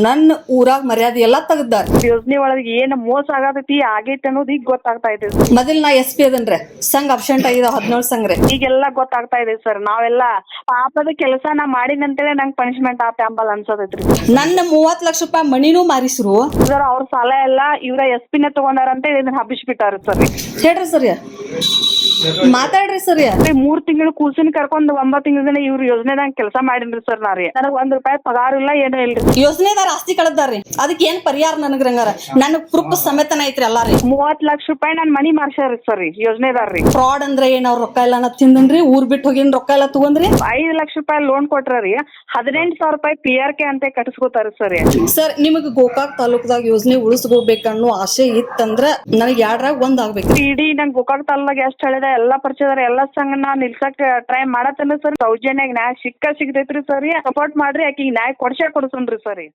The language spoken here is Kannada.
ನನ್ನ ಊರಾಗ ಮರ್ಯಾದೆ ಎಲ್ಲಾ ತೆಗ್ದಾರ. ಯೋಜನೆ ಒಳಗೆ ಏನ್ ಮೋಸ ಆಗತೈತಿ ಆಗೈತಿ ಅನ್ನೋದು ಈಗ ಗೊತ್ತಾಗ್ತಾ ಇದೆ. ಮೊದಲ್ ನಾ SP ಅದನ್ರಿ, ಸಂಘ ಅಬ್ಸೆಂಟ್ ಆಗಿದ 17 ಸಂಘ್ರಿ. ಈಗೆಲ್ಲಾ ಗೊತ್ತಾಗ್ತಾ ಇದೆ ಸರ್. ನಾವೆಲ್ಲಾ ಪಾಪದ ಕೆಲಸ ನಾ ಮಾಡಿನಂತೇಳಿ ನಂಗೆ ಪನಿಷ್ಮೆಂಟ್ ಆತ ಅಂಬಲ್ ಅನ್ಸತೈತ್ರಿ. ನನ್ನ 30 ಲಕ್ಷ ರೂಪಾಯಿ ಮಣಿನೂ ಮಾರಿಸ್ರು ಸರ್. ಅವ್ರ ಸಾಲ ಎಲ್ಲಾ ಇವ್ರ SP ನೇ ತಗೊಂಡಾರಂತ ಇದನ್ನ ಹಬ್ಬಿಸ್ಬಿಟ್ಟಾರ ಸರ್. ಹೇಳ್ರಿ ಸರಿಯ, ಮಾತಾಡ್ರಿ ಸರಿಯ. 3 ತಿಂಗಳು ಕೂಸಿನ ಕರ್ಕೊಂಡ್ 9 ತಿಂಗಳ ಇವ್ರ ಯೋಜನೆದಾಗ ಕೆಲಸ ಮಾಡಿನ್ರಿ ಸರ್. ನಾರಿ ನನಗ್ 1 ರೂಪಾಯಿ ಪಗಾರ ಇಲ್ಲ ಏನೂ ಇಲ್ರಿ. ಯೋಜನೆದಾರ ಆಸ್ತಿ ಕಳದಾರ್ರಿ, ಅದಕ್ಕೆ ಏನ್ ಪರಿಹಾರ ನನಗ್ರಂಗಾರ ನನಗ್ ಪ್ರೂಫ್ ಸಮೇತನ ಐತ್ರಿ ಎಲ್ಲಾರಿ. 30 ಲಕ್ಷ ರೂಪಾಯಿ ನನ್ ಮನಿ ಮಾರ್ಸ್ಯಾರ ಸರ್ ಯೋಜನೆದಾರ್ರಿ. ಫ್ರಾಡ್ ಅಂದ್ರೆ ಏನ್? ಅವ್ರ ರೊಕ್ಕ ಎಲ್ಲ ತಿಂದನ್ರಿ, ಊರ್ ಬಿಟ್ಟು ಹೋಗಿನ್ ರೊಕ್ಕ ಎಲ್ಲ ತಗೊಂಡ್ರಿ. 5 ಲಕ್ಷ ರೂಪಾಯಿ ಲೋನ್ ಕೊಟ್ರಿ, 18,000 ರೂಪಾಯಿ PRK ಅಂತ ಕಟ್ಸ್ಕೊತಾರ ಸರ್. ಸರ್, ನಿಮಗ್ ಗೋಕಾಕ್ ತಾಲೂಕದಾಗ ಯೋಜನೆ ಉಳಿಸ್ಕೋಬೇಕನ್ನೋ ಆಸೆ ಇತ್ತಂದ್ರ ನನಗ್ 2ರಾಗ 1 ಆಗ್ಬೇಕು. ಇಡೀ ನಂಗೆ ಗೋಕಾಕ್ ತಾಲೂಕಾಗ ಎಷ್ಟು ಹೇಳಿದೆ ಎಲ್ಲಾ ಪರಿಚಯದಾರ ಎಲ್ಲಾ ಸಂಘ ನಾ ನಿಲ್ಸಕ್ ಟ್ರೈ ಮಾಡತ್ತೇನೆ ಸರ್. ಸೌಜನ್ಯಾಗ ನ್ಯಾಯ ಸಿಗ್ತೈತ್ರಿ ಸರ್. ಸಪೋರ್ಟ್ ಮಾಡ್ರಿ, ಆಕಿಗೆ ನ್ಯಾಯ ಕೊಡ್ಸೇ ಕೊಡ್ಸನ್ರಿ ಸರ್.